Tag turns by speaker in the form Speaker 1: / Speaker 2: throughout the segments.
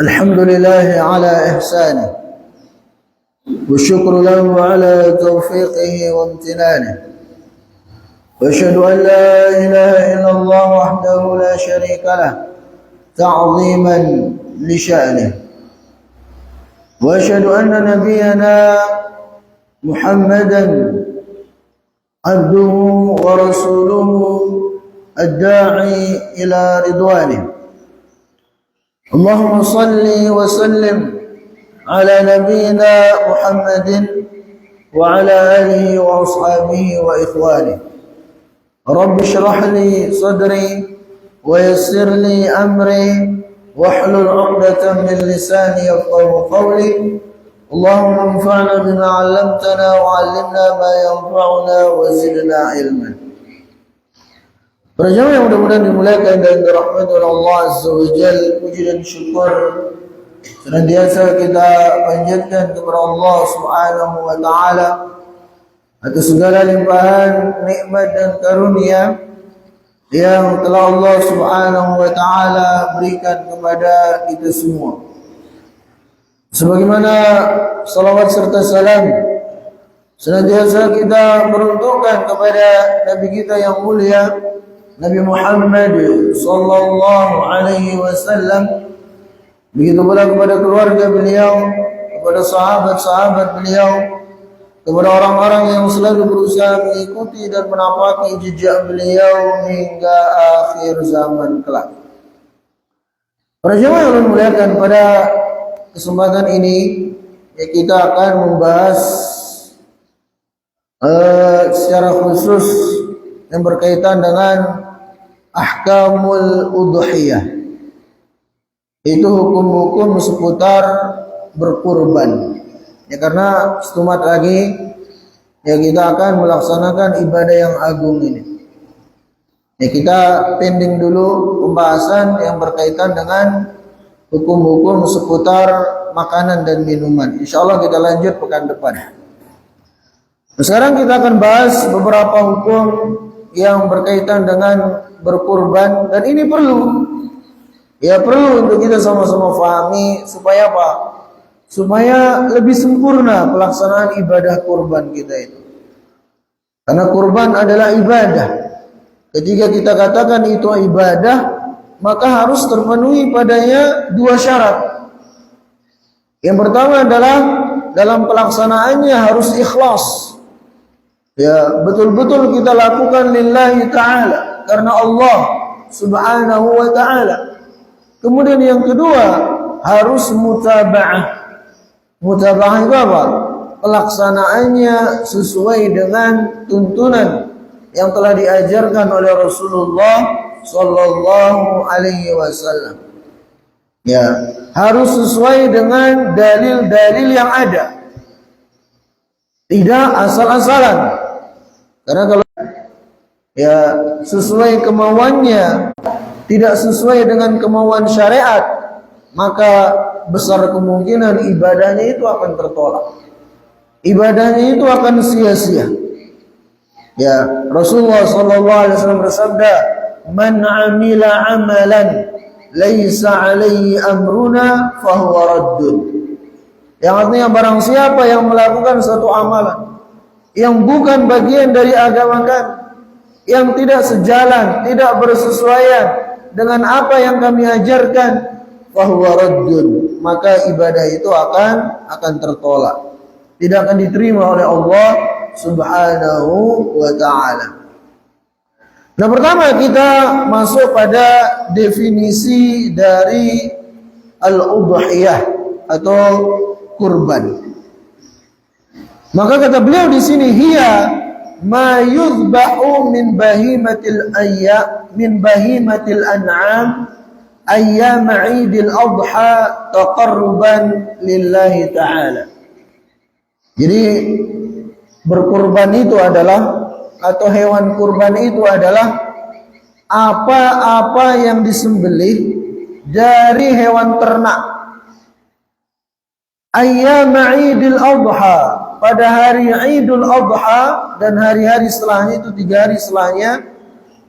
Speaker 1: الحمد لله على إحسانه والشكر له على توفيقه وامتنانه وأشهد أن لا إله إلا الله وحده لا شريك له تعظيما لشأنه وأشهد أن نبينا محمدا عبده ورسوله الداعي إلى رضوانه. اللهم صل وسلم على نبينا محمد وعلى آله وأصحابه وإخوانه. رب اشرح لي صدري ويسر لي أمري واحلل عقدة من لساني يفقهوا قولي. اللهم انفعنا بما علمتنا وعلمنا ما ينفعنا وزدنا علما. Para jamaah yang mudah-mudahan dimuliakan dan dirahmati oleh Allah Azza wa Jalla, puji dan syukur senantiasa kita panjatkan kepada Allah Subhanahu wa taala atas segala limpahan nikmat dan karunia yang telah Allah Subhanahu wa taala berikan kepada kita semua. Sebagaimana salawat serta salam senantiasa kita peruntukkan kepada Nabi kita yang mulia Nabi Muhammad sallallahu alaihi wasallam, begitu pula kepada keluarga beliau, kepada sahabat-sahabat beliau, kepada orang-orang yang selalu berusaha mengikuti dan menapaki jejak beliau hingga akhir zaman kelak. Para jemaah yang dimuliakan, pada kesempatan ini kita akan membahas secara khusus yang berkaitan dengan ahkamul udhiyah, itu hukum-hukum seputar berkurban. Ya, karena setumat lagi ya kita akan melaksanakan ibadah yang agung ini. Ya, kita pending dulu pembahasan yang berkaitan dengan hukum-hukum seputar makanan dan minuman. Insyaallah kita lanjut pekan depan. Nah, sekarang kita akan bahas beberapa hukum yang berkaitan dengan berkurban, dan ini perlu untuk kita sama-sama pahami supaya apa? Supaya lebih sempurna pelaksanaan ibadah kurban kita itu. Karena kurban adalah ibadah. Ketika kita katakan itu ibadah, maka harus terpenuhi padanya dua syarat. Yang pertama adalah dalam pelaksanaannya harus ikhlas. Ya, betul-betul kita lakukan lillahi ta'ala, karena Allah subhanahu wa ta'ala. Kemudian yang kedua, harus mutaba'ah. Mutaba'ah itu apa? Pelaksanaannya sesuai dengan tuntunan yang telah diajarkan oleh Rasulullah sallallahu alaihi wasallam. Ya, harus sesuai dengan dalil-dalil yang ada. Tidak asal-asalan. Karena kalau ya sesuai kemauannya, tidak sesuai dengan kemauan syariat, maka besar kemungkinan ibadahnya itu akan tertolak. Ibadahnya itu akan sia-sia. Ya, Rasulullah sallallahu alaihi wasallam bersabda, "Man 'amila 'amalan laisa 'alaihi amruna fahuwa raddun." Yang artinya barang siapa yang melakukan satu amalan yang bukan bagian dari agama kami, yang tidak sejalan, tidak bersesuaian dengan apa yang kami ajarkan, fahuwa raddun, maka ibadah itu akan tertolak, tidak akan diterima oleh Allah Subhanahu wa ta'ala. Nah, pertama kita masuk pada definisi dari al-udhiyah atau kurban. Maka kata beliau di sini, hiya ma yuzbahu min bahimatil an'am ayyam 'idil adha taqarruban lillahi ta'ala. Jadi berkurban itu adalah, atau hewan kurban itu adalah apa-apa yang disembelih dari hewan ternak ayyam 'idil adha, pada hari Idul Adha dan hari-hari setelahnya, itu 3 hari setelahnya,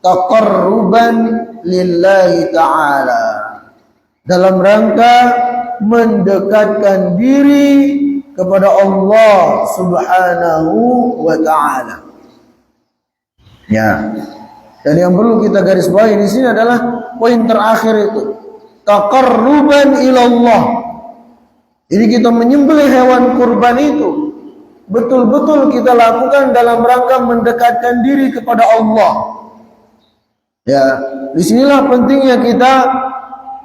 Speaker 1: taqarruban lillahi ta'ala, dalam rangka mendekatkan diri kepada Allah Subhanahu wa ta'ala. Ya. Dan yang perlu kita garis bawahi di sini adalah poin terakhir itu, taqarruban ilallah. Jadi kita menyembelih hewan kurban itu betul-betul kita lakukan dalam rangka mendekatkan diri kepada Allah. Ya, disinilah pentingnya kita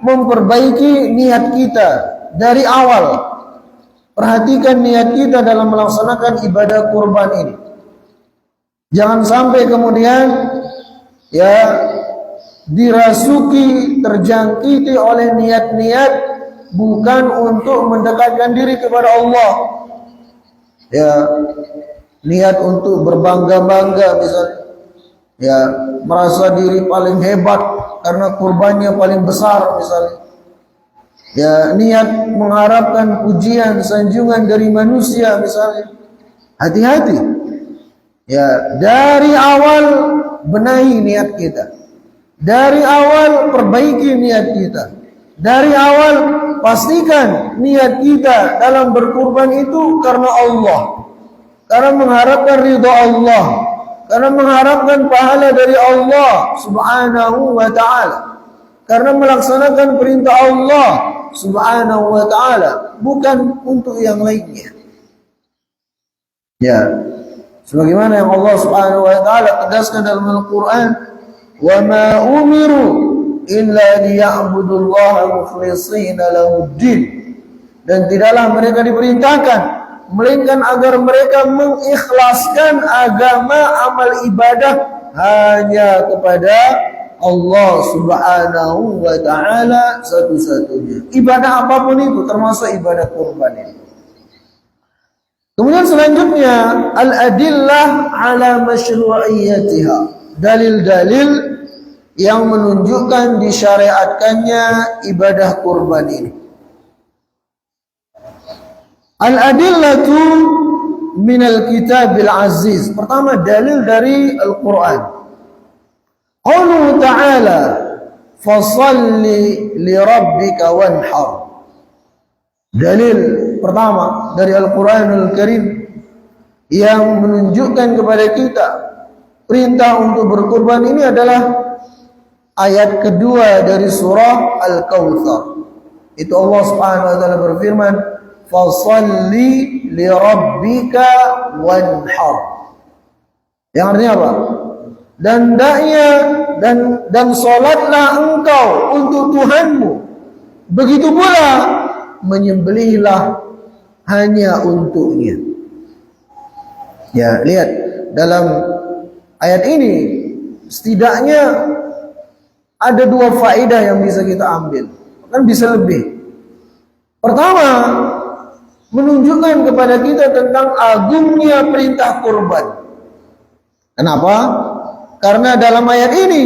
Speaker 1: memperbaiki niat kita dari awal. Perhatikan niat kita dalam melaksanakan ibadah kurban ini. Jangan sampai kemudian ya dirasuki, terjangkiti oleh niat-niat bukan untuk mendekatkan diri kepada Allah. Ya, niat untuk berbangga-bangga misalnya. Ya, merasa diri paling hebat karena kurbannya paling besar misalnya. Ya, niat mengharapkan pujian, sanjungan dari manusia misalnya. Hati-hati. Ya, dari awal benahi niat kita. Dari awal perbaiki niat kita. Dari awal pastikan niat kita dalam berkurban itu karena Allah. Karena mengharapkan ridha Allah. Karena mengharapkan pahala dari Allah Subhanahu wa ta'ala. Karena melaksanakan perintah Allah Subhanahu wa ta'ala, bukan untuk yang lainnya. Ya, sebagaimana yang Allah Subhanahu wa ta'ala tegaskan dalam Al-Quran, wa ma umiru illa liya'budullaha mukhlishina lahuddin. Dan tidaklah mereka diperintahkan melainkan agar mereka mengikhlaskan agama amal ibadah hanya kepada Allah Subhanahu wa ta'ala satu-satunya. Ibadah apapun itu termasuk ibadah kurban ini. Kemudian selanjutnya al-adillah ala masyru'iyyatiha. Dalil-dalil yang menunjukkan disyariatkannya ibadah kurban ini. Al-adillatu minal kitabil aziz. Pertama, dalil dari Al-Quran. Qauluhu ta'ala fasalli li rabbika wanhar. Dalil pertama dari Al-Quranul Karim yang menunjukkan kepada kita perintah untuk berkurban ini adalah ayat kedua dari surah Al-Kautsar. Itu Allah Subhanahu wa taala berfirman, fasalli li rabbika wanhar. Yang artinya apa? Dan hendaknya dan salatlah engkau untuk Tuhanmu. Begitu pula menyembelihlah hanya untuknya. Ya, lihat dalam ayat ini setidaknya ada dua faedah yang bisa kita ambil. Kan bisa lebih. Pertama, menunjukkan kepada kita tentang agungnya perintah kurban. Kenapa? Karena dalam ayat ini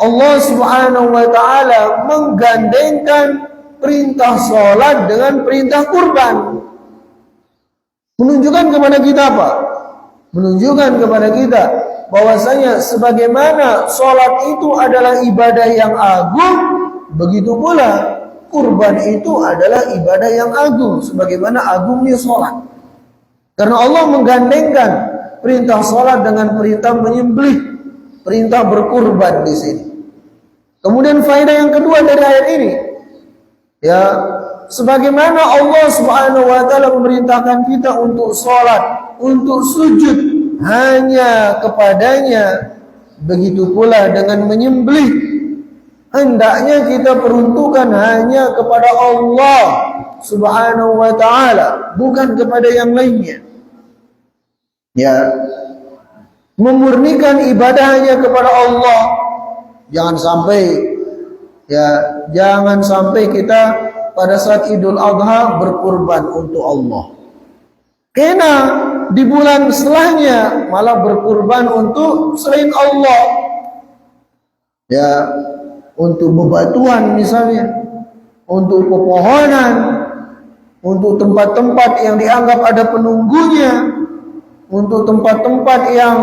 Speaker 1: Allah Subhanahu wa ta'ala menggandengkan perintah sholat dengan perintah kurban. Menunjukkan kepada kita apa? Menunjukkan kepada kita bahwasanya sebagaimana sholat itu adalah ibadah yang agung, begitu pula kurban itu adalah ibadah yang agung, sebagaimana agungnya sholat. Karena Allah menggandengkan perintah sholat dengan perintah menyembelih, perintah berkurban di sini. Kemudian faedah yang kedua dari ayat ini, ya, sebagaimana Allah Subhanahu wa taala memerintahkan kita untuk sholat, untuk sujud hanya kepadanya, begitu pula dengan menyembelih hendaknya kita peruntukan hanya kepada Allah Subhanahu wa taala, bukan kepada yang lainnya. Ya, memurnikan ibadahnya kepada Allah. Jangan sampai kita pada saat Idul Adha berkurban untuk Allah. Karena di bulan setelahnya malah berkurban untuk selain Allah. Ya, untuk bebatuan misalnya, untuk pepohonan, untuk tempat-tempat yang dianggap ada penunggunya, untuk tempat-tempat yang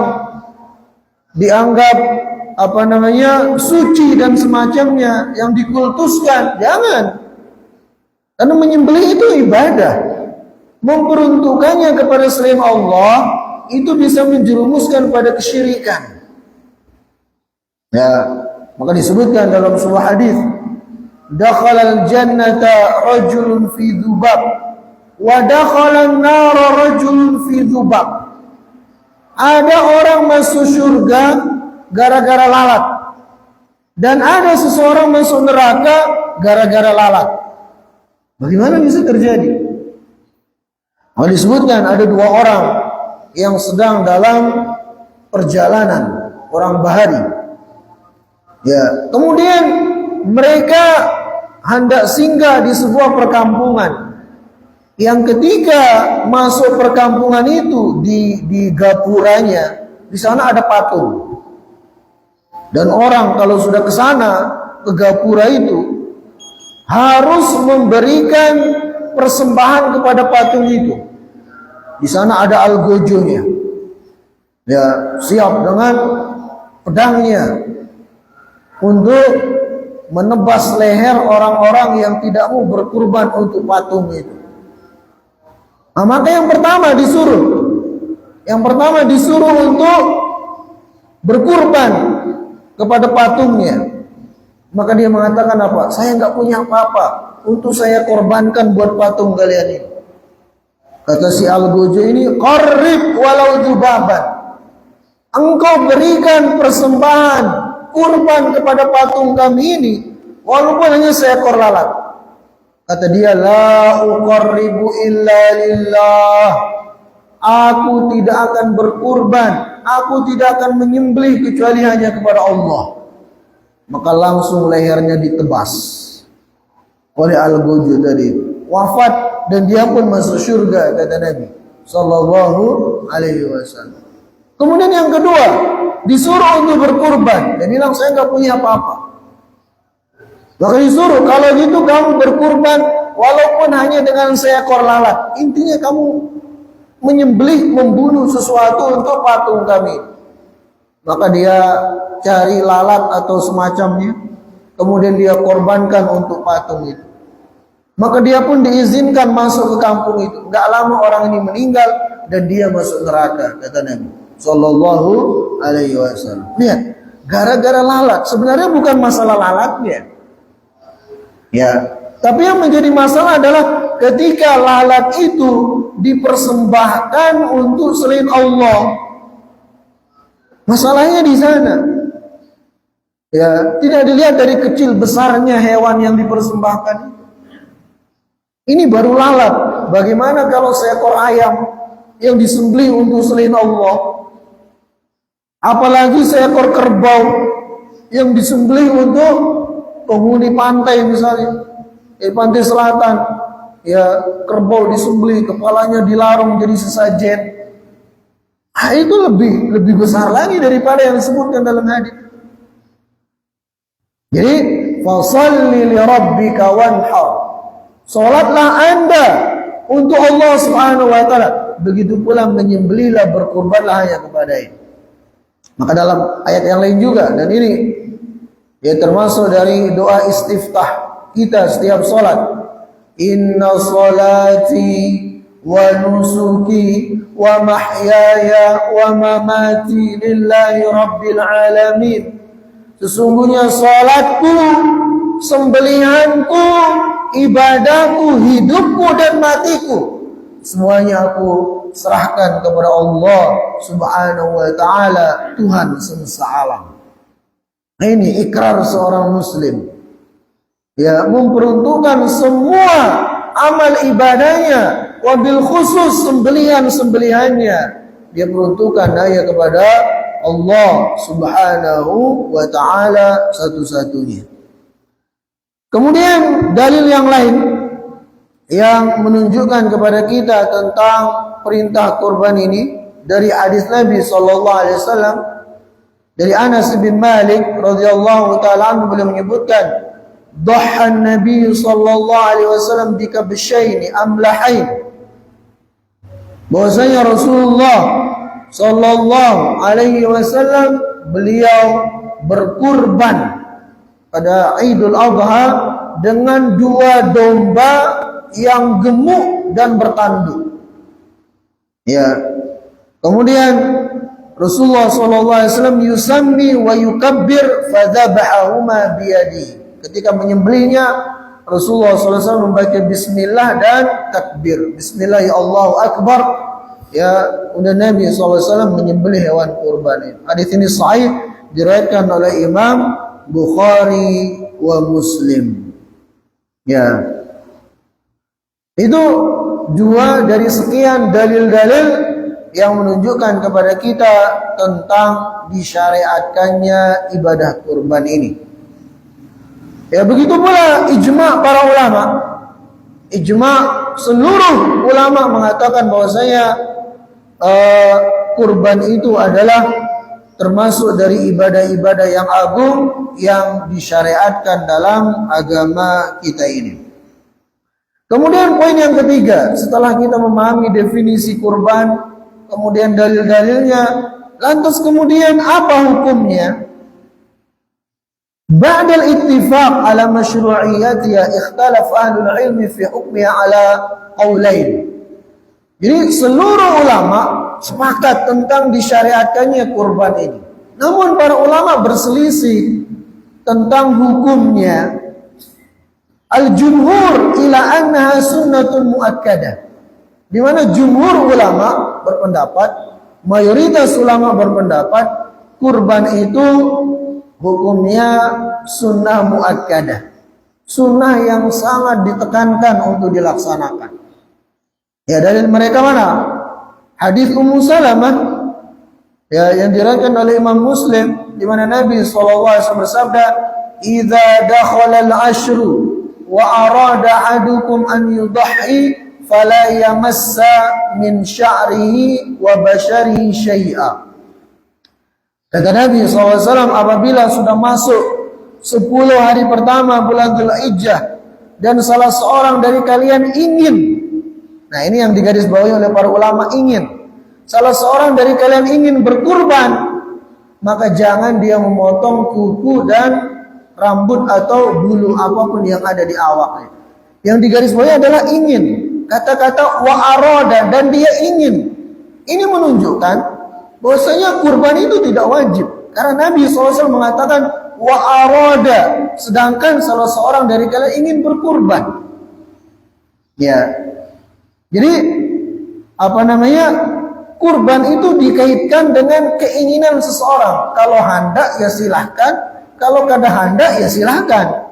Speaker 1: dianggap suci dan semacamnya yang dikultuskan. Jangan. Karena menyembelih itu ibadah. Memperuntukannya kepada selain Allah itu bisa menjerumuskan pada kesyirikan. Ya, maka disebutkan dalam sebuah hadis, dakhalal jannata rajulun fi dzubab wa dakhalan nara rajulun fi dzubab. Ada orang masuk surga gara-gara lalat, dan ada seseorang masuk neraka gara-gara lalat. Bagaimana bisa terjadi? Maka disebutkan ada dua orang yang sedang dalam perjalanan, orang bahari. Ya, kemudian mereka hendak singgah di sebuah perkampungan. Yang ketika masuk perkampungan itu di gapuranya, di sana ada patung. Dan orang kalau sudah ke sana, ke gapura itu, harus memberikan persembahan kepada patung itu. Di sana ada algojonya. Ya, siap dengan pedangnya untuk menebas leher orang-orang yang tidak mau berkurban untuk patung itu. Nah, maka yang pertama disuruh untuk berkurban kepada patungnya. Maka dia mengatakan apa? Saya nggak punya apa-apa untuk saya korbankan buat patung kalian ini. Kata si algojo ini, qarrib walau dzubaban. Engkau berikan persembahan kurban kepada patung kami ini walaupun hanya seekor lalat. Kata dia, la uqarribu illa lillah. Aku tidak akan berkurban, aku tidak akan menyembelih kecuali hanya kepada Allah. Maka langsung lehernya ditebas oleh algojo tadi, wafat, dan dia pun masuk surga, kata Nabi sallallahu alaihi wasallam. Kemudian yang kedua, disuruh untuk berkurban. Dia bilang, saya nggak punya apa-apa. Maka disuruh, kalau gitu kamu berkurban walaupun hanya dengan seekor lalat. Intinya kamu menyembelih, membunuh sesuatu untuk patung kami. Maka dia cari lalat atau semacamnya, kemudian dia korbankan untuk patung itu. Maka dia pun diizinkan masuk ke kampung itu. Gak lama orang ini meninggal dan dia masuk neraka, kata Nabi sallallahu alaihi wasallam. Lihat, gara-gara lalat. Sebenarnya bukan masalah lalatnya, ya, tapi yang menjadi masalah adalah ketika lalat itu dipersembahkan untuk selain Allah. Masalahnya di sana. Ya, tidak dilihat dari kecil besarnya hewan yang dipersembahkan. Ini baru lalat. Bagaimana kalau seekor ayam yang disembelih untuk selain Allah? Apalagi seekor kerbau yang disembelih untuk penghuni pantai misalnya, di pantai selatan, ya, kerbau disembelih, kepalanya dilarung jadi sesajen. Ah, itu lebih besar lagi daripada yang disebutkan dalam hadis. Jadi, fasalli li rabbika wanhar. Salatlah Anda untuk Allah Subhanahu wa taala. Begitu pula menyembelihlah, berkurbanlah hanya kepada-Nya. Maka dalam ayat yang lain juga, dan ini ya termasuk dari doa istiftah kita setiap salat. Inna salati wa nusuki wa mahyaya wa mamati lillahi rabbil alamin. Sesungguhnya salatku, sembelihanku, ibadahku, hidupku dan matiku, semuanya aku serahkan kepada Allah Subhanahu wa taala, Tuhan semesta alam. Nah, ini ikrar seorang muslim. Ya, memperuntukkan semua amal ibadahnya, wabil khusus sembelihan-sembelihannya, dia peruntukkan hanya kepada Allah Subhanahu wa taala satu-satunya. Kemudian dalil yang lain yang menunjukkan kepada kita tentang perintah kurban ini dari hadis Nabi sallallahu alaihi wasallam, dari Anas bin Malik radhiyallahu taala anhu, beliau menyebutkan, dhaha an-nabiy sallallahu alaihi wasallam bi kabshaini amlahain. Bahwasanya Rasulullah sallallahu alaihi wasallam beliau berkurban pada Idul Adha dengan 2 domba yang gemuk dan bertanduk. Ya. Kemudian Rasulullah SAW yusammi wa yukabbir fadzabahahuma biyadi. Ketika menyembelihnya, Rasulullah SAW membaca bismillah dan takbir. Bismillah ya Allahu Akbar. Ya, udah Nabi SAW menyembelih hewan kurban ini. Hadis ini sahih, diriwayatkan oleh Imam Bukhari wa Muslim. Ya. Itu dua dari sekian dalil-dalil yang menunjukkan kepada kita tentang disyariatkannya ibadah kurban ini. Ya, begitu pula ijma' para ulama. Ijma' seluruh ulama mengatakan bahwasanya kurban itu adalah termasuk dari ibadah-ibadah yang agung yang disyariatkan dalam agama kita ini. Kemudian poin yang ketiga, setelah kita memahami definisi kurban, kemudian dalil-dalilnya, lantas kemudian apa hukumnya? Ba'dal ittifaq ala masyru'iyyatiha ikhtalaf ahlul ilmi fi hukmiha ala qaulain. Jadi seluruh ulama sepakat tentang disyariatkannya kurban ini. Namun para ulama berselisih tentang hukumnya. Al-jumhur ila annaha sunnatun muakkadah. Di mana jumhur ulama berpendapat, mayoritas ulama berpendapat kurban itu hukumnya sunnah muakkadah. Sunnah yang sangat ditekankan untuk dilaksanakan. Ya, dalil mereka mana? Hadis Ummu Salamah ya, yang diriwayatkan oleh Imam Muslim, di mana Nabi SAW bersabda, "Idza dakhala al-ashru wa arada ahadukum an yudhi fala yamassa min sya'rihi wa basharihi syai'a." Kata Nabi SAW, apabila sudah masuk 10 hari pertama bulan Dzulhijjah dan salah seorang dari kalian ingin, nah ini yang digarisbawahi oleh para ulama, ingin, salah seorang dari kalian ingin berkurban, maka jangan dia memotong kuku dan rambut atau bulu apapun yang ada di awaknya. Yang digarisbawahi adalah ingin. Kata-kata wa arada, dan dia ingin. Ini menunjukkan bahwasanya kurban itu tidak wajib. Karena Nabi SAW mengatakan wa arada, sedangkan salah seorang dari kalian ingin berkurban. Ya. Jadi kurban itu dikaitkan dengan keinginan seseorang. Kalau hendak ya silahkan, kalau kada hendak ya silahkan.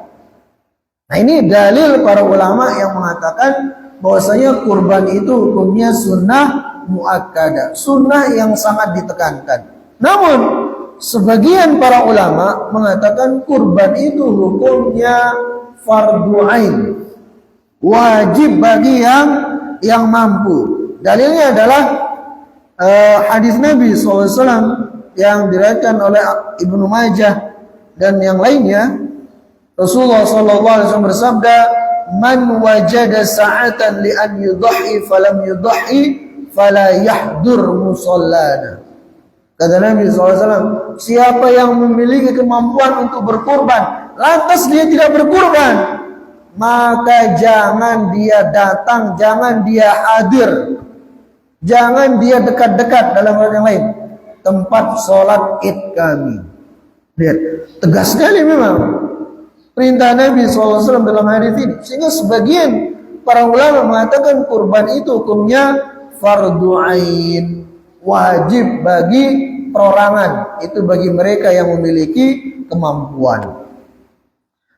Speaker 1: Nah, ini dalil para ulama yang mengatakan bahwasanya kurban itu hukumnya sunnah muakkadah, sunnah yang sangat ditekankan. Namun sebagian para ulama mengatakan kurban itu hukumnya fardu ain, wajib bagi yang mampu. Dalilnya adalah hadis Nabi SAW yang diriwayatkan oleh Ibnu Majah dan yang lainnya. Rasulullah SAW bersabda, "Man wajada sa'atan li an yudhi falam yudhi fala yahdur musallana." Kata Nabi SAW, siapa yang memiliki kemampuan untuk berkurban lantas dia tidak berkurban, maka jangan dia datang, jangan dia hadir, jangan dia dekat-dekat, dalam hal yang lain, tempat sholat id kami. Lihat, tegas sekali memang perintah Nabi SAW dalam hadis ini. Sehingga sebagian para ulama mengatakan kurban itu hukumnya fardu ain, wajib bagi perorangan, itu bagi mereka yang memiliki kemampuan.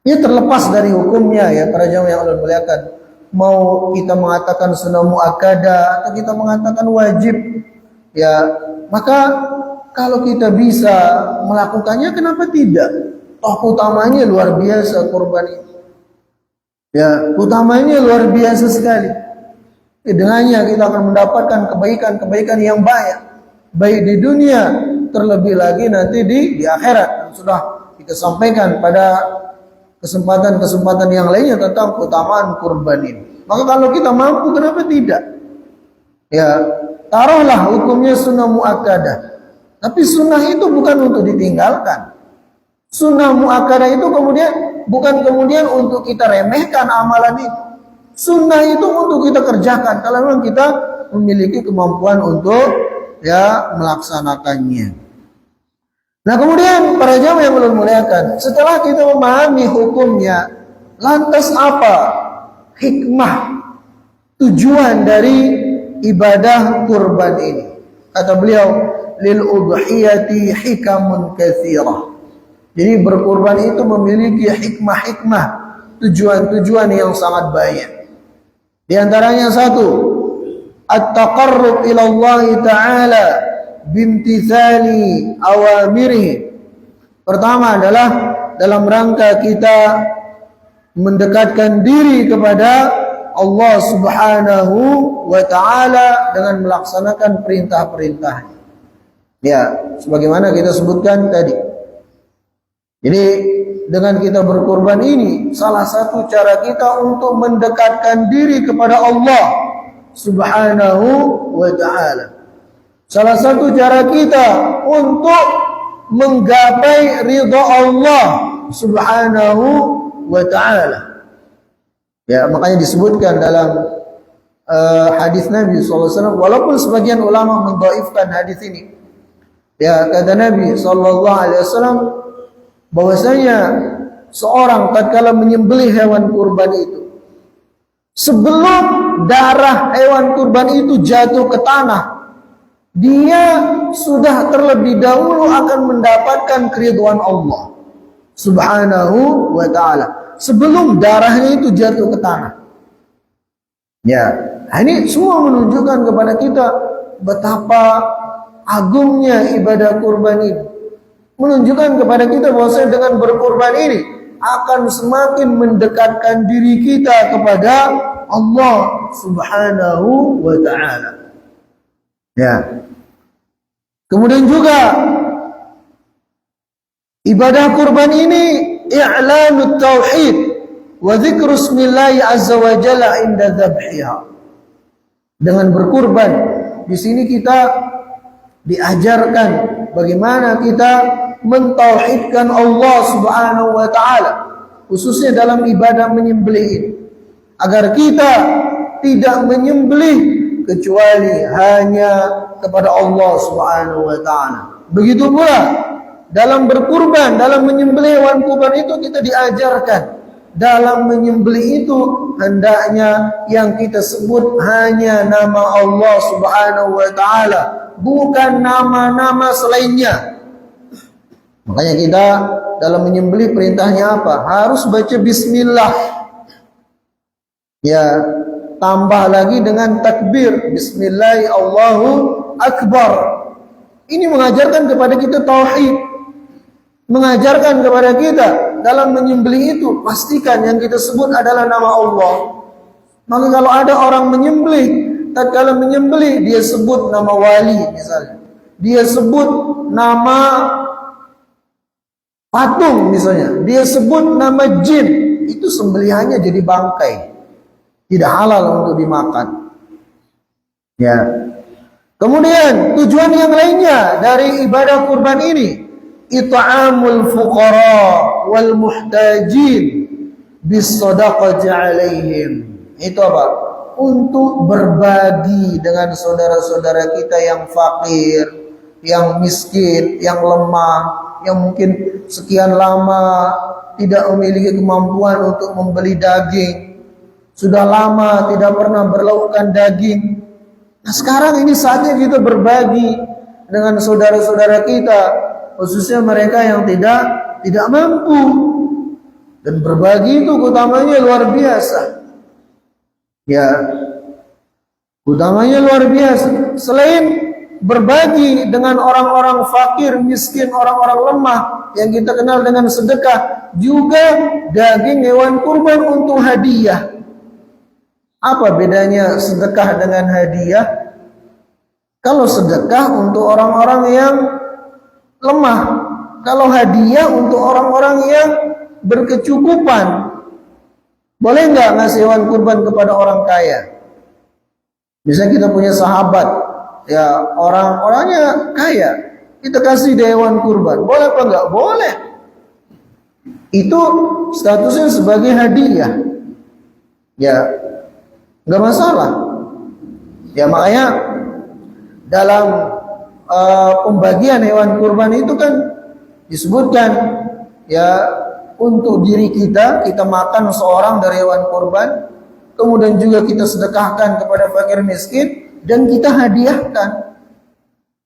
Speaker 1: Ini terlepas dari hukumnya ya para jamaah yang Allah muliakan. Mau kita mengatakan sunnah muakkadah atau kita mengatakan wajib, ya maka kalau kita bisa melakukannya, kenapa tidak? Toh utamanya luar biasa kurban itu. Ya, utamanya luar biasa sekali. Dengannya kita akan mendapatkan kebaikan-kebaikan yang baik di dunia, terlebih lagi nanti di akhirat. Sudah kita sampaikan pada kesempatan-kesempatan yang lainnya tentang keutamaan kurban ini. Maka kalau kita mampu, kenapa tidak? Ya, taruhlah hukumnya sunnah muakkadah. Tapi sunnah itu bukan untuk ditinggalkan. Sunnah muakkadah itu bukan kemudian untuk kita remehkan amalan itu. Sunnah itu untuk kita kerjakan kalau memang kita memiliki kemampuan untuk melaksanakannya. Nah, kemudian para jamaah yang belum muliakan, setelah kita memahami hukumnya, lantas apa hikmah tujuan dari ibadah kurban ini? Kata beliau, lil udhiyati hikamun katsirah. Jadi berkurban itu memiliki hikmah-hikmah, tujuan-tujuan yang sangat banyak. Di antaranya satu, at-taqarrub ila Allah Ta'ala bimtithali awamirih. Pertama adalah dalam rangka kita mendekatkan diri kepada Allah Subhanahu wa Ta'ala dengan melaksanakan perintah-perintahnya. Ya, sebagaimana kita sebutkan tadi. Jadi dengan kita berkorban ini salah satu cara kita untuk mendekatkan diri kepada Allah Subhanahu wa Ta'ala. Salah satu cara kita untuk menggapai ridha Allah Subhanahu wa Ta'ala. Ya, makanya disebutkan dalam hadis Nabi SAW, walaupun sebagian ulama mendhaifkan hadis ini. Ya, kata Nabi SAW bahwasanya seorang tatkala menyembelih hewan kurban itu, sebelum darah hewan kurban itu jatuh ke tanah, dia sudah terlebih dahulu akan mendapatkan keridhaan Allah Subhanahu wa Ta'ala sebelum darahnya itu jatuh ke tanah. Ya, ini semua menunjukkan kepada kita betapa agungnya ibadah kurban ini. Menunjukkan kepada kita bahwa dengan berkorban ini akan semakin mendekatkan diri kita kepada Allah Subhanahu wa Ta'ala. Ya. Kemudian juga ibadah kurban ini i'lanut tauhid wa dzikru ismillahi azza wa jalla inda dzabhiha. Dengan berkurban di sini kita diajarkan bagaimana kita mentauhidkan Allah Subhanahu wa Ta'ala, khususnya dalam ibadah menyembelih ini, agar kita tidak menyembelih kecuali hanya kepada Allah Subhanahu wa Ta'ala. Begitu pula dalam berkurban, dalam menyembelih hewan kurban itu kita diajarkan dalam menyembelih itu hendaknya yang kita sebut hanya nama Allah Subhanahu wa Ta'ala, bukan nama-nama selainnya. Makanya kita dalam menyembelih perintahnya apa? Harus baca bismillah. Ya, tambah lagi dengan takbir, bismillah Allahu akbar. Ini mengajarkan kepada kita tauhid. Mengajarkan kepada kita dalam menyembelih itu pastikan yang kita sebut adalah nama Allah. Maka kalau ada orang menyembelih, tatkala menyembelih dia sebut nama wali misalnya, dia sebut nama patung misalnya, dia sebut nama jin, itu sembelihannya jadi bangkai, tidak halal untuk dimakan. Ya. Kemudian tujuan yang lainnya dari ibadah kurban ini, it'amul fuqara wal muhtajin bis shadaqati alaihim. Itu apa? Untuk berbagi dengan saudara-saudara kita yang fakir, yang miskin, yang lemah, yang mungkin sekian lama tidak memiliki kemampuan untuk membeli daging, sudah lama tidak pernah berlaukkan daging. Nah, sekarang ini saatnya kita berbagi dengan saudara-saudara kita, khususnya mereka yang tidak mampu. Dan berbagi itu utamanya luar biasa. Ya, utamanya luar biasa. Selain berbagi dengan orang-orang fakir, miskin, orang-orang lemah yang kita kenal dengan sedekah, juga daging hewan kurban untuk hadiah. Apa bedanya sedekah dengan hadiah? Kalau sedekah untuk orang-orang yang lemah, kalau hadiah untuk orang-orang yang berkecukupan. Boleh nggak ngasih hewan kurban kepada orang kaya? Misalnya kita punya sahabat, ya orang-orangnya kaya, kita kasih dia hewan kurban, boleh apa enggak? Boleh. Itu statusnya sebagai hadiah. Ya, nggak masalah. Ya makanya dalam pembagian hewan kurban itu kan disebutkan ya untuk diri kita makan seorang dari hewan kurban, kemudian juga kita sedekahkan kepada fakir miskin dan kita hadiahkan.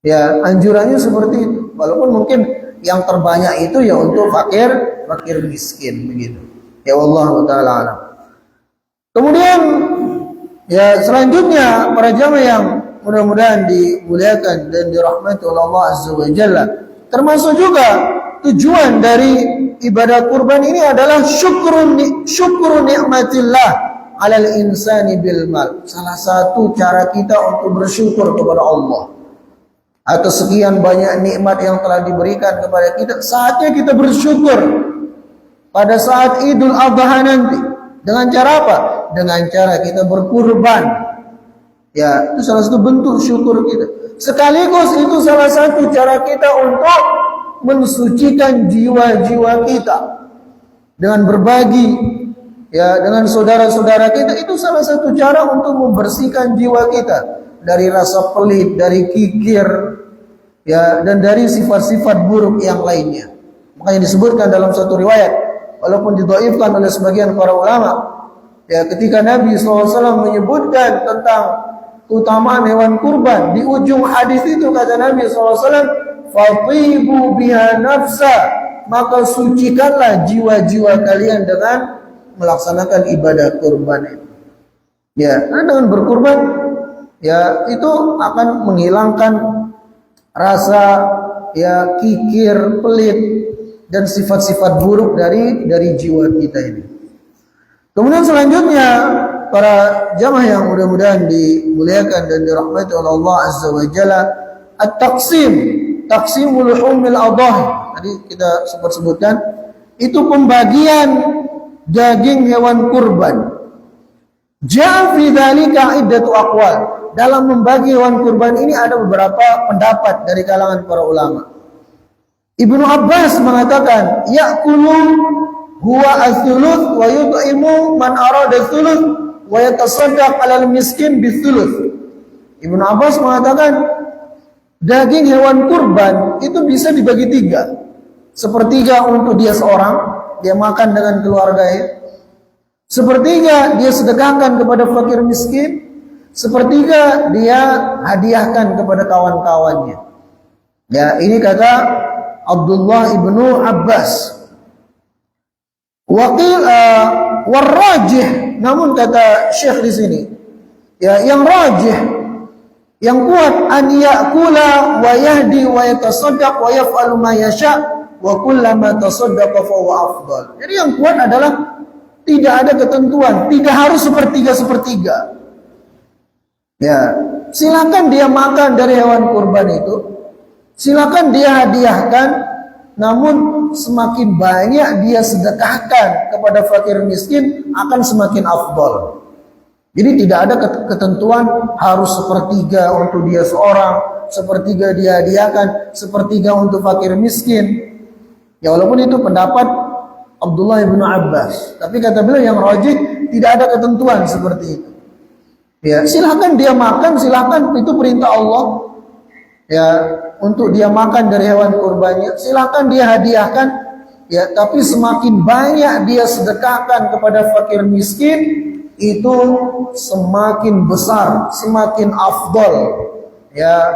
Speaker 1: Ya anjurannya seperti itu. Walaupun mungkin yang terbanyak itu ya untuk fakir miskin begitu. Ya Allah taala alam. Kemudian ya selanjutnya para jamaah yang mudah-mudahan dimuliakan dan dirahmati oleh Allah Azza wa Jalla, termasuk juga tujuan dari ibadah kurban ini adalah syukru nikmatillah alal insani bil mal. Salah satu cara kita untuk bersyukur kepada Allah atas sekian banyak nikmat yang telah diberikan kepada kita. Saatnya kita bersyukur pada saat Idul Adha nanti. Dengan cara apa? Dengan cara kita berkurban. Ya, itu salah satu bentuk syukur kita. Sekaligus itu salah satu cara kita untuk mensucikan jiwa-jiwa kita dengan berbagi ya dengan saudara-saudara kita. Itu salah satu cara untuk membersihkan jiwa kita dari rasa pelit, dari kikir, ya, dan dari sifat-sifat buruk yang lainnya. Makanya disebutkan dalam satu riwayat, walaupun didhaifkan oleh sebagian para ulama, ya, ketika Nabi SAW menyebutkan tentang keutamaan hewan kurban, di ujung hadis itu kata Nabi SAW, "Fatibu biha nafsa," maka sucikanlah jiwa-jiwa kalian dengan melaksanakan ibadah kurban itu. Ya, dengan berkurban ya itu akan menghilangkan rasa ya kikir, pelit dan sifat-sifat buruk dari jiwa kita ini. Kemudian selanjutnya para jamaah yang mudah-mudahan dimuliakan dan dirahmati oleh Allah Azza wa Jalla, taqsimul humil adhahi. Tadi kita sebutkan itu pembagian daging hewan kurban. Ja'a fi dzalika iddatu aqwal. Dalam membagi hewan kurban ini ada beberapa pendapat dari kalangan para ulama. Ibnu Abbas mengatakan, ya'kulu huwa as-thuluth wa yut'imu man arada as-thuluth wa yatasaddaq 'alal miskin bis-thuluth. Ibnu Abbas mengatakan daging hewan kurban itu bisa dibagi tiga. Sepertiga untuk dia seorang, dia makan dengan keluarganya. Sepertiga dia sedekahkan kepada fakir miskin. Sepertiga dia hadiahkan kepada kawan-kawannya. Ya, ini kata Abdullah ibnu Abbas. Warrajih, namun kata Syekh di sini, ya, yang rajih, yang kuat, an ya'kula wa yahdi wa yatasaddaq wa yaf'alu ma yasha wa kullama tasaddaqa fa huwa afdal. Jadi yang kuat adalah tidak ada ketentuan, tidak harus sepertiga. Ya, silakan dia makan dari hewan kurban itu, silakan dia hadiahkan, namun semakin banyak dia sedekahkan kepada fakir miskin akan semakin afdal. Jadi tidak ada ketentuan harus sepertiga untuk dia seorang, sepertiga dia hadiahkan, sepertiga untuk fakir miskin. Ya, walaupun itu pendapat Abdullah ibnu Abbas, tapi kata beliau yang rajih tidak ada ketentuan seperti itu. Ya, silahkan dia makan, silahkan, itu perintah Allah. Ya, untuk dia makan dari hewan kurbannya, silahkan dia hadiahkan. Ya, tapi semakin banyak dia sedekahkan kepada fakir miskin, itu semakin besar, semakin afdal. Ya,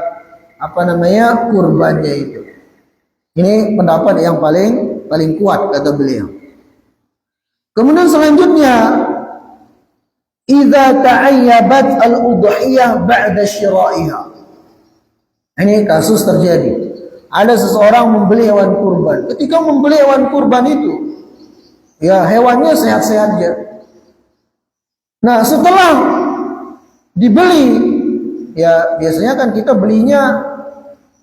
Speaker 1: kurbannya itu. Ini pendapat yang paling kuat kata beliau. Kemudian selanjutnya, idza ta'ayyabat al-udhiyah ba'da syira'iha. Ini kasus terjadi. Ada seseorang membeli hewan kurban. Ketika membeli hewan kurban itu, ya hewannya sehat-sehat aja. Nah, setelah dibeli, ya biasanya kan kita belinya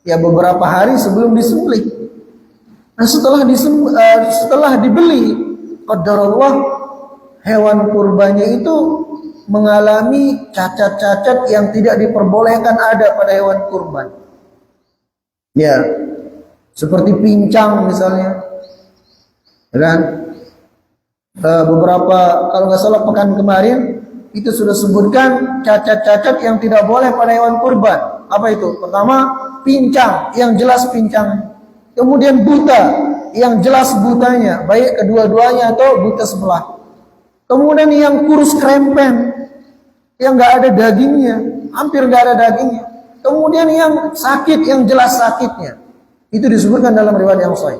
Speaker 1: ya beberapa hari sebelum disembelih. Nah, setelah dibeli, qadarullah hewan kurbannya itu mengalami cacat-cacat yang tidak diperbolehkan ada pada hewan kurban. Ya, seperti pincang misalnya. Dan beberapa, kalau nggak salah pekan kemarin itu sudah sebutkan cacat-cacat yang tidak boleh pada hewan kurban. Apa itu? Pertama, pincang, yang jelas pincang. Kemudian buta, yang jelas butanya, baik kedua-duanya atau buta sebelah. Kemudian yang kurus krempen, yang nggak ada dagingnya, hampir nggak ada dagingnya. Kemudian yang sakit, yang jelas sakitnya, itu disebutkan dalam riwayat yang sahih.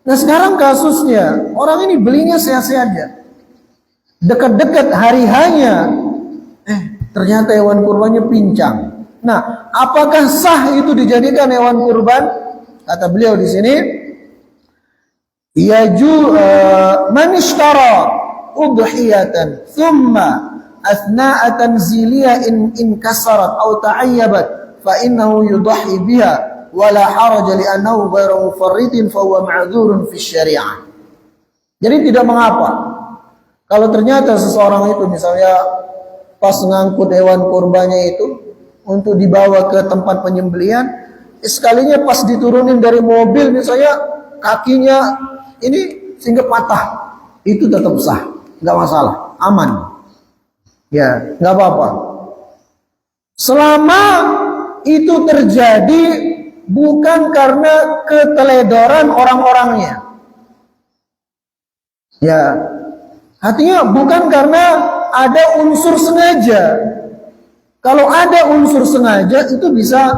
Speaker 1: Nah sekarang kasusnya, orang ini belinya sehat-sehat aja. Dekat-dekat hari hanya, ternyata hewan kurbannya pincang. Nah, apakah sah itu dijadikan hewan kurban? Kata beliau di sini, man ishtara udhiyatan thumma athna'a tanziliyah in kasarat aw ta'ayyabat fa innahu yudhi biha wala haraja li annahu ghairu mufarridin fa huwa ma'dzurun fi syari'ah. Jadi tidak mengapa kalau ternyata seseorang itu misalnya pas ngangkut hewan kurbannya itu untuk dibawa ke tempat penyembelihan, sekalinya pas diturunin dari mobil misalnya kakinya ini sehingga patah, itu tetap sah, nggak masalah, aman. Ya, nggak apa-apa. Selama itu terjadi bukan karena keteledoran orang-orangnya. Ya, artinya bukan karena ada unsur sengaja. Kalau ada unsur sengaja itu bisa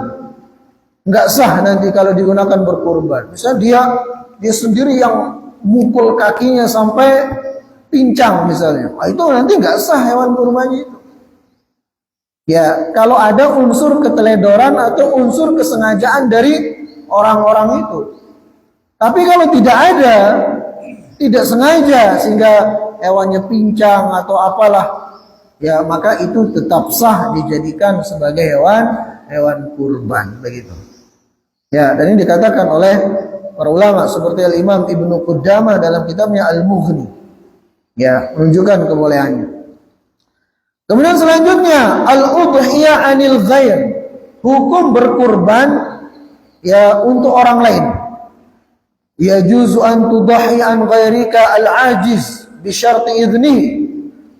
Speaker 1: nggak sah nanti kalau digunakan berkurban. Misalnya dia sendiri yang mukul kakinya sampai pincang misalnya. Itu nanti nggak sah hewan kurbannya itu. Ya, kalau ada unsur keteledoran atau unsur kesengajaan dari orang-orang itu. Tapi kalau tidak ada, tidak sengaja sehingga hewannya pincang atau apalah, ya maka itu tetap sah dijadikan sebagai hewan kurban begitu. Ya, dan ini dikatakan oleh para ulama seperti Al-Imam Ibnu Qudamah dalam kitabnya Al-Mughni. Ya, menunjukkan kebolehannya. Kemudian selanjutnya al-udhiyah anil ghair, hukum berkurban ya untuk orang lain. Ya juzu an tudhi an ghairika al-ajiz bi syarti idnihi.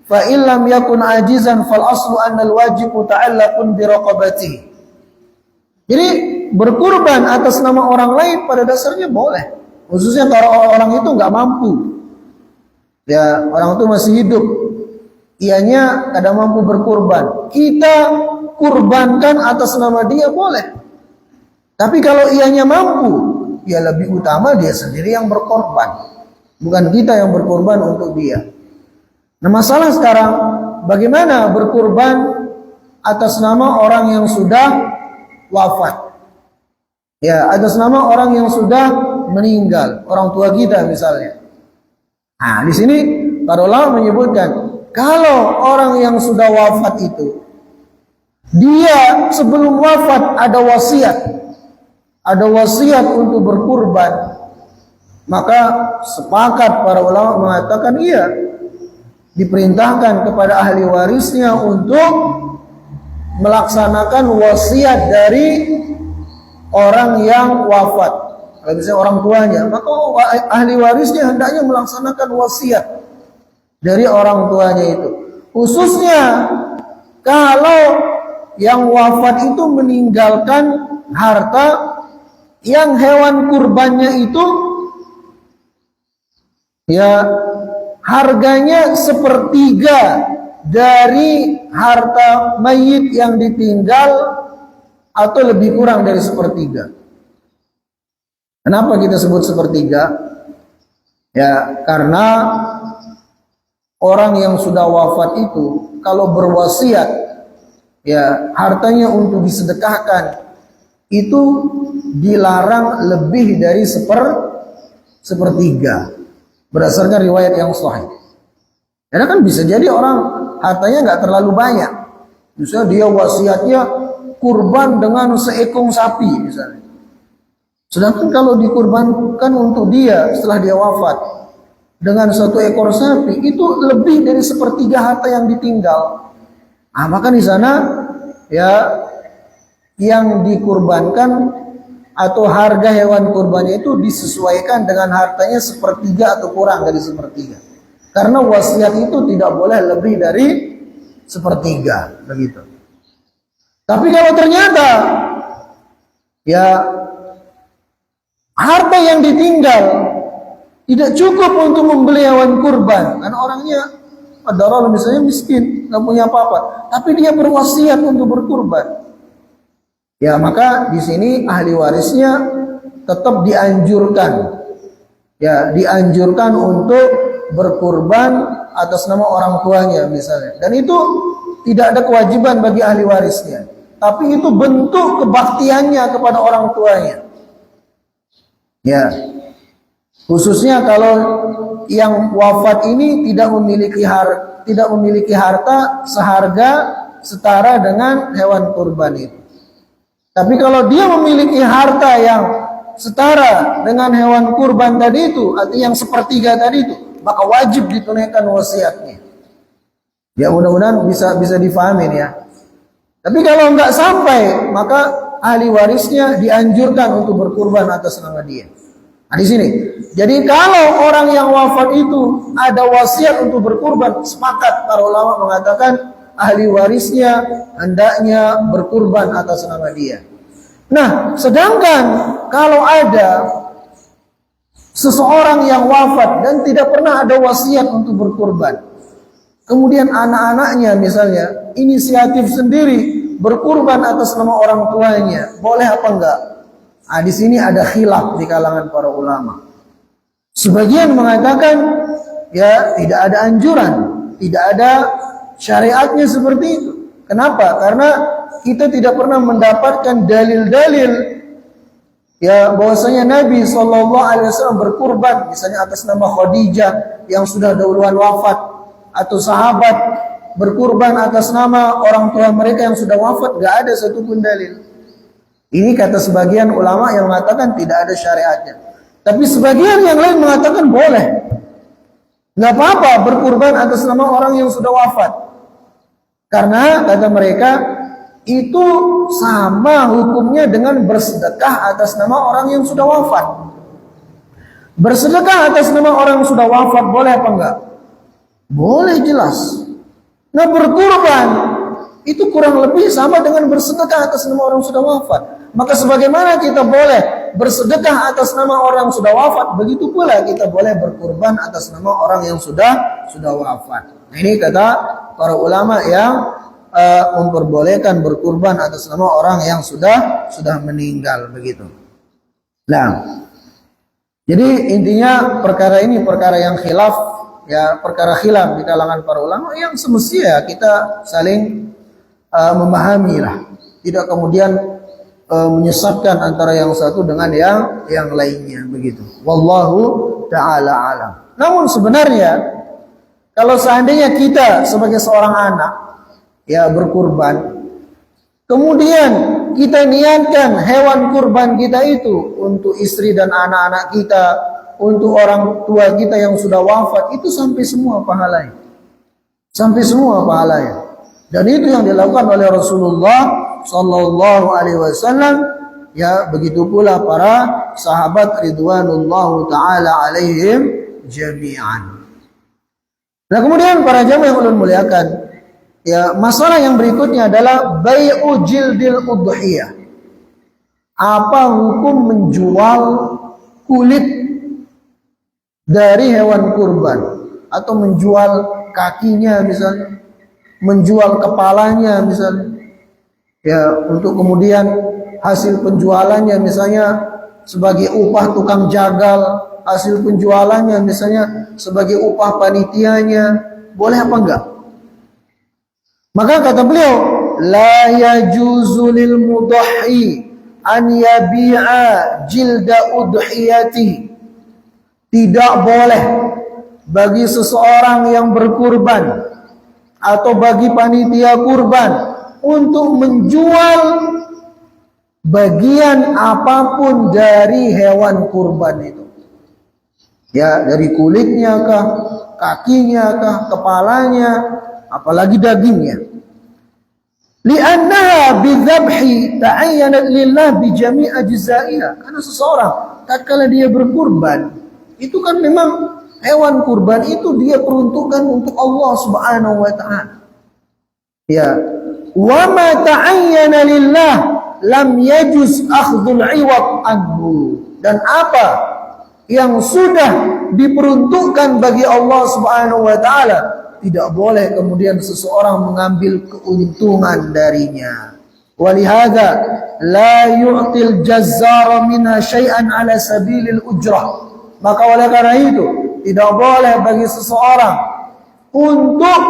Speaker 1: Fa in lam yakun ajizan fal aslu anna al-wajib ta'allaqun bi raqabatihi. Jadi berkurban atas nama orang lain pada dasarnya boleh, khususnya kalau orang itu nggak mampu. Ya, orang itu masih hidup, ianya kada mampu berkurban, kita kurbankan atas nama dia boleh. Tapi kalau ianya mampu, ya lebih utama dia sendiri yang berkorban, bukan kita yang berkorban untuk dia. Nah masalah sekarang, bagaimana berkurban atas nama orang yang sudah wafat? Ya, atas nama orang yang sudah meninggal, orang tua kita misalnya. Nah, di sini para ulama menyebutkan, kalau orang yang sudah wafat itu, dia sebelum wafat ada wasiat untuk berkurban, maka sepakat para ulama mengatakan iya, diperintahkan kepada ahli warisnya untuk melaksanakan wasiat dari orang yang wafat. Kalau misalnya orang tuanya, maka ahli warisnya hendaknya melaksanakan wasiat dari orang tuanya itu. Khususnya kalau yang wafat itu meninggalkan harta yang hewan kurbannya itu ya harganya sepertiga dari harta mayit yang ditinggal atau lebih kurang dari sepertiga. Kenapa kita sebut sepertiga? Ya, karena orang yang sudah wafat itu kalau berwasiat ya hartanya untuk disedekahkan itu dilarang lebih dari sepertiga berdasarkan riwayat yang sahih. Karena kan bisa jadi orang hartanya nggak terlalu banyak, misalnya dia wasiatnya kurban dengan seekor sapi misalnya. Sedangkan kalau dikurbankan untuk dia setelah dia wafat dengan 1 ekor sapi, itu lebih dari sepertiga harta yang ditinggal. Maka di sana ya yang dikurbankan atau harga hewan kurbannya itu disesuaikan dengan hartanya sepertiga atau kurang dari sepertiga. Karena wasiat itu tidak boleh lebih dari sepertiga begitu. Tapi kalau ternyata ya harta yang ditinggal tidak cukup untuk membeli hewan kurban, karena orangnya adalah misalnya miskin, nggak punya apa-apa, tapi dia berwasiat untuk berkurban. Ya maka di sini ahli warisnya tetap dianjurkan, ya dianjurkan untuk berkurban atas nama orang tuanya misalnya. Dan itu tidak ada kewajiban bagi ahli warisnya, tapi itu bentuk kebaktiannya kepada orang tuanya. Ya, khususnya kalau yang wafat ini tidak memiliki harta seharga setara dengan hewan kurban itu. Tapi kalau dia memiliki harta yang setara dengan hewan kurban tadi itu, artinya yang sepertiga tadi itu, maka wajib ditunaikan wasiatnya. Ya mudah-mudahan bisa difahami ya. Tapi kalau nggak sampai, maka ahli warisnya dianjurkan untuk berkurban atas nama dia. Nah di sini, jadi kalau orang yang wafat itu ada wasiat untuk berkurban, sepakat para ulama mengatakan ahli warisnya hendaknya berkurban atas nama dia. Nah, sedangkan kalau ada seseorang yang wafat dan tidak pernah ada wasiat untuk berkurban, kemudian anak-anaknya misalnya inisiatif sendiri berkurban atas nama orang tuanya, boleh apa enggak? Nah, di sini ada khilaf di kalangan para ulama. Sebagian mengatakan ya tidak ada anjuran, tidak ada syariatnya seperti itu. Kenapa? Karena kita tidak pernah mendapatkan dalil-dalil ya bahwasanya Nabi SAW berkurban misalnya atas nama Khadijah yang sudah dahuluan wafat, atau sahabat berkurban atas nama orang tua mereka yang sudah wafat. Gak ada satupun dalil. Ini kata sebagian ulama yang mengatakan tidak ada syariatnya. Tapi sebagian yang lain mengatakan boleh. Gak apa-apa berkurban atas nama orang yang sudah wafat. Karena kata mereka itu sama hukumnya dengan bersedekah atas nama orang yang sudah wafat. Bersedekah atas nama orang yang sudah wafat boleh apa enggak? Boleh, jelas. Nah berkurban itu kurang lebih sama dengan bersedekah atas nama orang yang sudah wafat. Maka sebagaimana kita boleh bersedekah atas nama orang yang sudah wafat, begitu pula kita boleh berkurban atas nama orang yang sudah wafat. Nah, ini kata para ulama yang memperbolehkan berkurban atas nama orang yang sudah meninggal begitu. Nah, jadi intinya perkara ini perkara yang khilaf, ya perkara khilaf di kalangan para ulama yang semestinya kita saling memahami lah, tidak kemudian menyesatkan antara yang satu dengan yang lainnya begitu. Wallahu taala alam. Namun sebenarnya kalau seandainya kita sebagai seorang anak ya berkurban, kemudian kita niatkan hewan kurban kita itu untuk istri dan anak-anak kita, untuk orang tua kita yang sudah wafat, itu sampai semua pahalanya. Sampai semua pahalanya. Dan itu yang dilakukan oleh Rasulullah sallallahu alaihi wasallam, ya begitu pula para sahabat ridwanullahu taala alaihim jami'an. Nah, kemudian para jamaah yang ulun muliakan, ya masalah yang berikutnya adalah bai'u jildil udhiyah. Apa hukum menjual kulit dari hewan kurban, atau menjual kakinya misalnya, menjual kepalanya misalnya, ya untuk kemudian hasil penjualannya misalnya sebagai upah tukang jagal, hasil penjualannya misalnya sebagai upah panitianya, boleh apa enggak? Maka kata beliau, la yajuzu lil mudahhi an yabi'a jilda udhiyati. Tidak boleh bagi seseorang yang berkurban atau bagi panitia kurban untuk menjual bagian apapun dari hewan kurban itu. Ya, dari kulitnya kah, kakinya kah, kepalanya, apalagi dagingnya. Li'annaha bidzabhi ta'ayyanat lillah bi jami' ajza'iha. Karena seseorang tatkala dia berkurban, itu kan memang hewan kurban itu dia peruntukkan untuk Allah Subhanahu wa taala. Ya, wa ma ta'ayyana lillah lam yajuz akhdhul 'iwad anhu. Dan apa yang sudah diperuntukkan bagi Allah Subhanahu wa taala, tidak boleh kemudian seseorang mengambil keuntungan darinya. Walihada la yu'til jazzara minha syai'an ala sabilil ujrah. Maka oleh karena itu tidak boleh bagi seseorang untuk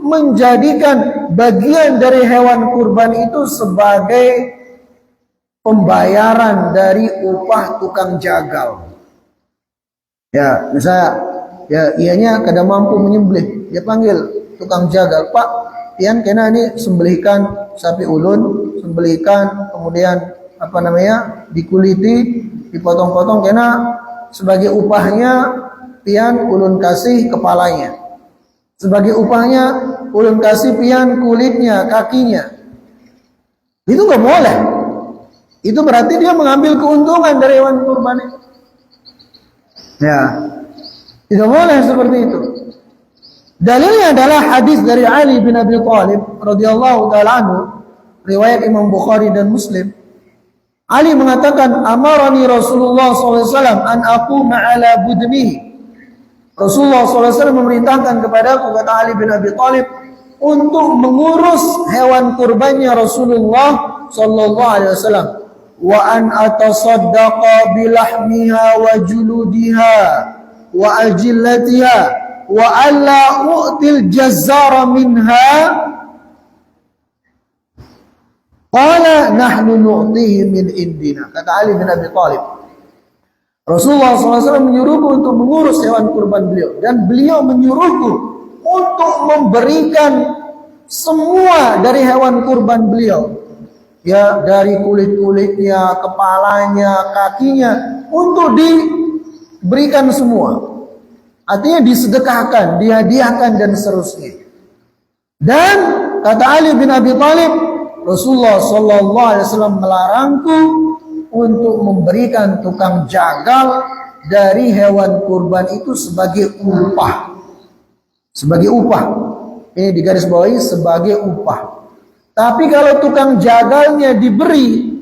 Speaker 1: menjadikan bagian dari hewan kurban itu sebagai pembayaran dari upah tukang jagal. Ya, misalnya ya ianya kada mampu menyembelih, dia panggil tukang jagal, "Pak, pian kena ini sembelihkan sapi ulun, sembelihkan, kemudian dikuliti, dipotong-potong, kena sebagai upahnya pian ulun kasih kepalanya. Sebagai upahnya ulun kasih pian kulitnya, kakinya." Itu nggak boleh. Itu berarti dia mengambil keuntungan dari hewan kurban itu. Ya, tidak boleh seperti itu. Dalilnya adalah hadis dari Ali bin Abi Thalib radhiyallahu taala anhu, riwayat Imam Bukhari dan Muslim. Ali mengatakan, "Amarani Rasulullah SAW an aquma ala budnihi." Rasulullah SAW memerintahkan kepadaku, kata Ali bin Abi Thalib, untuk mengurus hewan kurbannya Rasulullah SAW. Wa an atasaddaqa bilahmiha wa juludiha wa ajillatiha wa alla u'til jazzara minha. Qala nahnu nu'tihi min indina. Kata Ali bin Abi Thalib, Rasulullah SAW menyuruhku untuk mengurus hewan kurban beliau, dan beliau menyuruhku untuk memberikan semua dari hewan kurban beliau, ya, dari kulit-kulitnya, kepalanya, kakinya, untuk diberikan semua. Artinya disedekahkan, dihadiahkan, dan seterusnya. Dan kata Ali bin Abi Thalib, Rasulullah SAW melarangku untuk memberikan tukang jagal dari hewan kurban itu sebagai upah. Sebagai upah. Ini digarisbawahi, sebagai upah. Tapi kalau tukang jagalnya diberi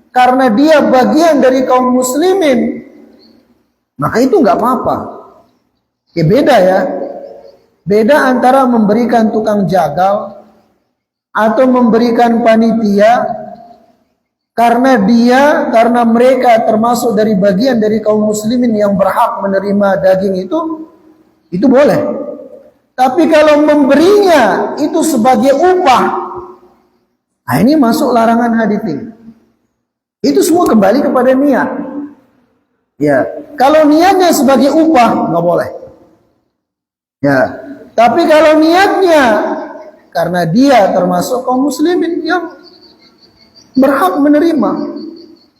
Speaker 1: karena dia bagian dari kaum muslimin, maka itu nggak apa-apa. Ya beda ya. Beda antara memberikan tukang jagal atau memberikan panitia karena mereka termasuk dari bagian dari kaum muslimin yang berhak menerima daging itu boleh. Tapi kalau memberinya itu sebagai upah, nah ini masuk larangan hadits ini. Itu semua kembali kepada niat. Ya, kalau niatnya sebagai upah nggak boleh. Ya, tapi kalau niatnya karena dia termasuk kaum muslimin yang berhak menerima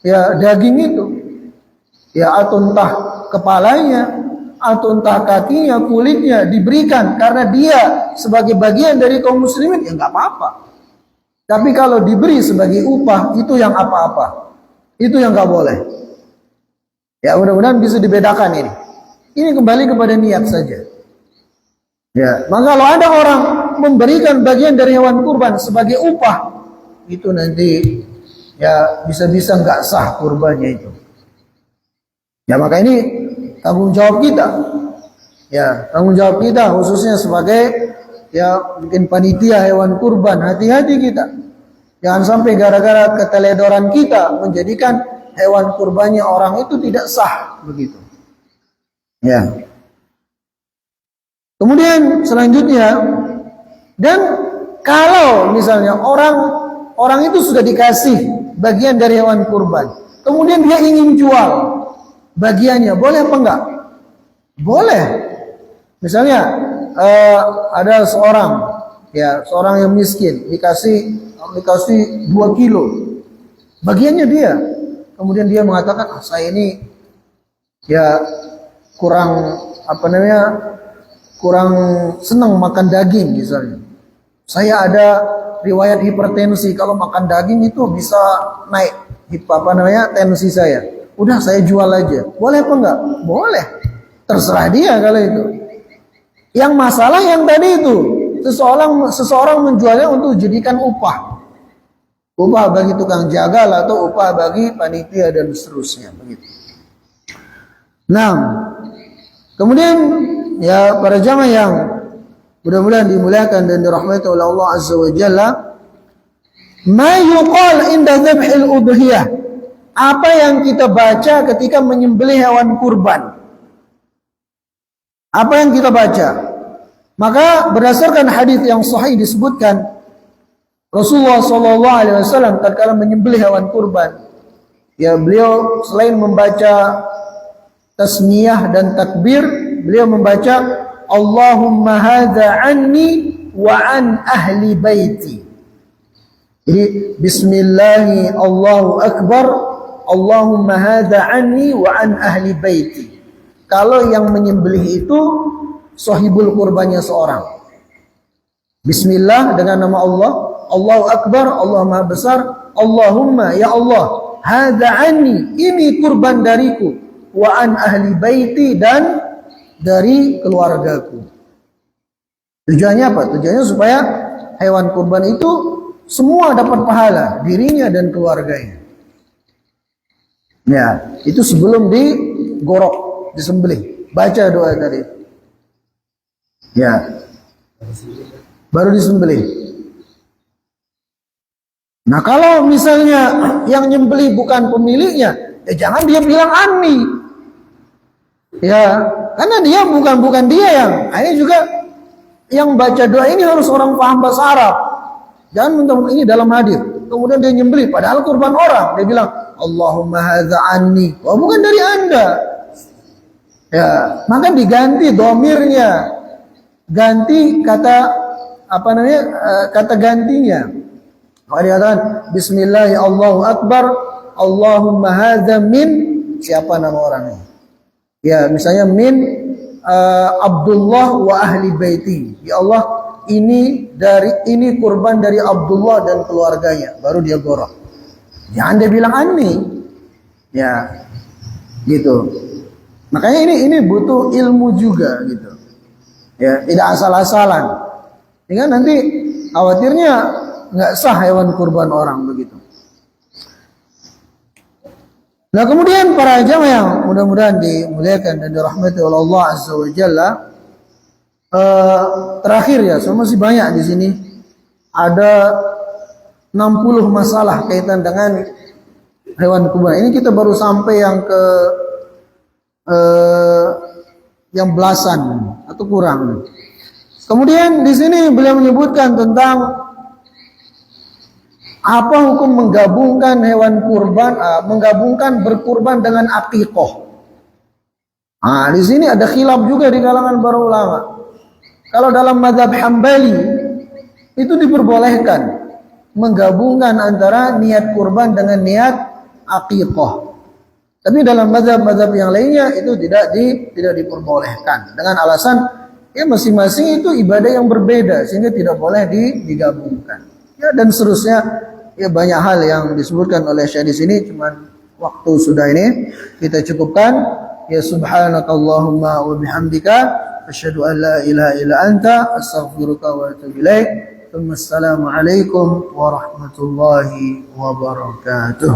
Speaker 1: ya daging itu, ya, atau entah kepalanya atau entah kakinya, kulitnya diberikan karena dia sebagai bagian dari kaum muslimin, ya nggak apa-apa. Tapi kalau diberi sebagai upah, itu yang apa-apa, itu yang nggak boleh. Ya, mudah-mudahan bisa dibedakan ini. Ini kembali kepada niat saja. Ya, maka kalau ada orang memberikan bagian dari hewan kurban sebagai upah, itu nanti ya bisa-bisa nggak sah kurbannya itu. Ya, maka ini tanggung jawab kita. Ya, tanggung jawab kita khususnya sebagai ya mungkin panitia hewan kurban. Hati-hati kita. Jangan sampai gara-gara keteledoran kita menjadikan hewan kurbannya orang itu tidak sah begitu. Ya. Kemudian selanjutnya, dan kalau misalnya orang itu sudah dikasih bagian dari hewan kurban, kemudian dia ingin jual bagiannya, boleh apa enggak? Boleh. Misalnya ada seorang yang miskin dikasih 2 kilo bagiannya dia, kemudian dia mengatakan, saya ini ya kurang senang makan daging misalnya. Saya ada riwayat hipertensi, kalau makan daging itu bisa naik tensi saya. Udah saya jual aja. Boleh apa enggak? Boleh. Terserah dia kalau itu. Yang masalah yang tadi itu, seseorang menjualnya untuk jadikan upah. Upah bagi tukang jagal atau upah bagi panitia dan seterusnya begitu. Nah, kemudian ya para jamaah yang mudah-mudahan dimuliakan dan dirahmati oleh Allah Azza wa Jalla, ma yuqal inda dzabhil udhiyah. Apa yang kita baca ketika menyembelih hewan kurban? Apa yang kita baca? Maka berdasarkan hadis yang sahih disebutkan Rasulullah sallallahu alaihi wasallam tatkala menyembelih hewan kurban, ya beliau selain membaca tasmiyah dan takbir, beliau membaca Allahumma hadza anni wa an ahli baiti. Jadi bismillahi Allahu akbar, Allahumma hadza anni wa an ahli baiti. Kalau yang menyembelih itu sahibul kurbannya seorang. Bismillah dengan nama Allah, Allahu akbar, Allah Maha besar, Allahumma ya Allah, hadza anni, ini kurban dariku, wa an ahli baiti, dan dari keluargaku. Tujuannya apa? Tujuannya supaya hewan kurban itu semua dapat pahala, dirinya dan keluarganya. Ya, itu sebelum digorok, disembelih, baca doa tadi. Ya, baru disembelih. Nah, kalau misalnya yang nyembelih bukan pemiliknya, ya jangan dia bilang anni. Ya, karena dia bukan dia yang. Ini juga yang baca doa ini harus orang paham bahasa Arab. Jangan mentang ini dalam hadis. Kemudian dia nyembelih padahal kurban orang. Dia bilang Allahumma hadza anni. Oh, bukan dari Anda. Ya, maka diganti domirnya. Ganti kata kata gantinya. Maka dikatakan bismillah Allahu akbar, Allahumma hadza min, siapa nama orangnya? Ya, misalnya min Abdullah wa ahli baiti. Ya Allah, ini kurban dari Abdullah dan keluarganya. Baru dia gorok. Jangan dia bilang anni. Ya. Gitu. Makanya ini butuh ilmu juga gitu. Ya, tidak asal-asalan. Sehingga nanti khawatirnya nggak sah hewan kurban orang begitu. Nah, kemudian para jamaah yang mudah-mudahan dimuliakan dan dirahmati oleh Allah Azza wa Jalla, terakhir ya, so masih banyak di sini. Ada 60 masalah kaitan dengan hewan kurban. Ini kita baru sampai yang ke yang belasan atau kurang. Kemudian di sini beliau menyebutkan tentang apa hukum menggabungkan hewan kurban, menggabungkan berkurban dengan aqiqah. Nah, di sini ada khilaf juga di kalangan para ulama. Kalau dalam mazhab Hambali itu diperbolehkan menggabungkan antara niat kurban dengan niat aqiqah. Tapi dalam mazhab-mazhab yang lainnya itu tidak diperbolehkan dengan alasan ya masing-masing itu ibadah yang berbeda sehingga tidak boleh digabungkan. Ya, dan seterusnya, ya banyak hal yang disebutkan oleh Syekh di sini, cuman waktu sudah ini kita cukupkan. Ya subhanakallahumma wa bihamdika asyhadu an la ilaha illa anta astaghfiruka wa atubu ilaik. Assalamualaikum warahmatullahi wabarakatuh.